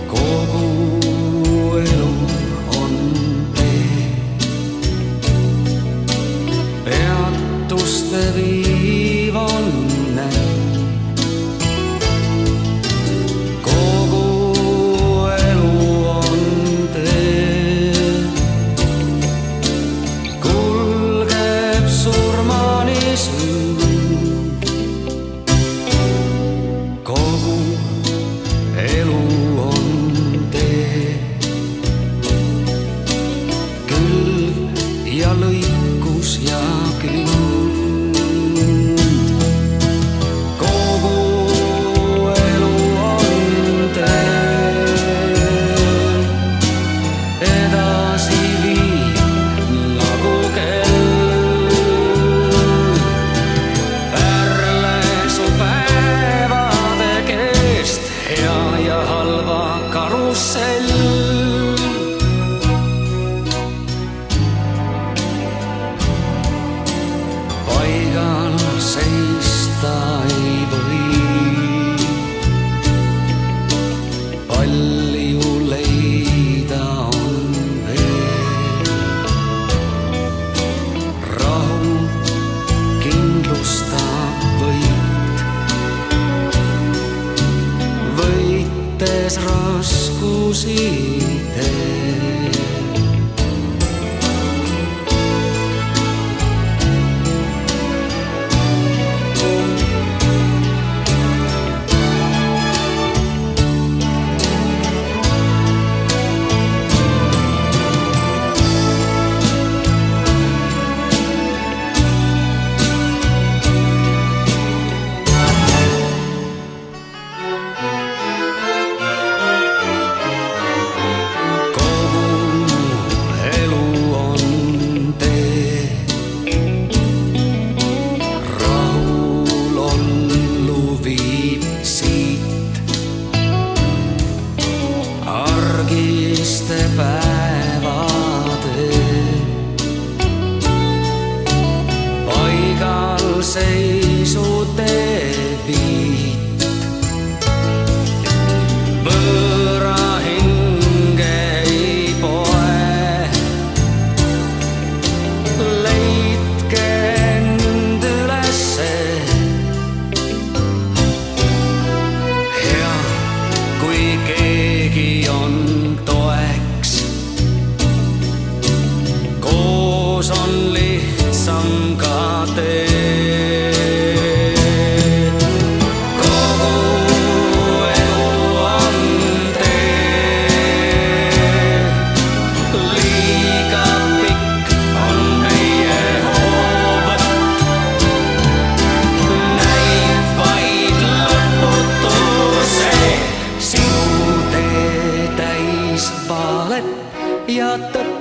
kogu elu on tee, peatuste viiv onne. Kogu elu on tee, kulgeb surmani sünd. Kogu elu on tee, külg ja lõikus ja künd. Kogu elu on tee, edasi viib nagu kell. Pärle su päevade keest hea ja halva karussell. Paigal seista ei või, palju leida on veel. Rahu kindlustab võit, võites raskusi teel. Argiste päevade paigal seisu teeviit, võõra hinge ei poe. Leidke end ülesse, hea kui keegi on toeks. Koos on lihtsam ka tee. Kogu elu on tee, liiga pikk on meie hoov. Näib vaid lõputu see sinu tee täis valet ja tõtt.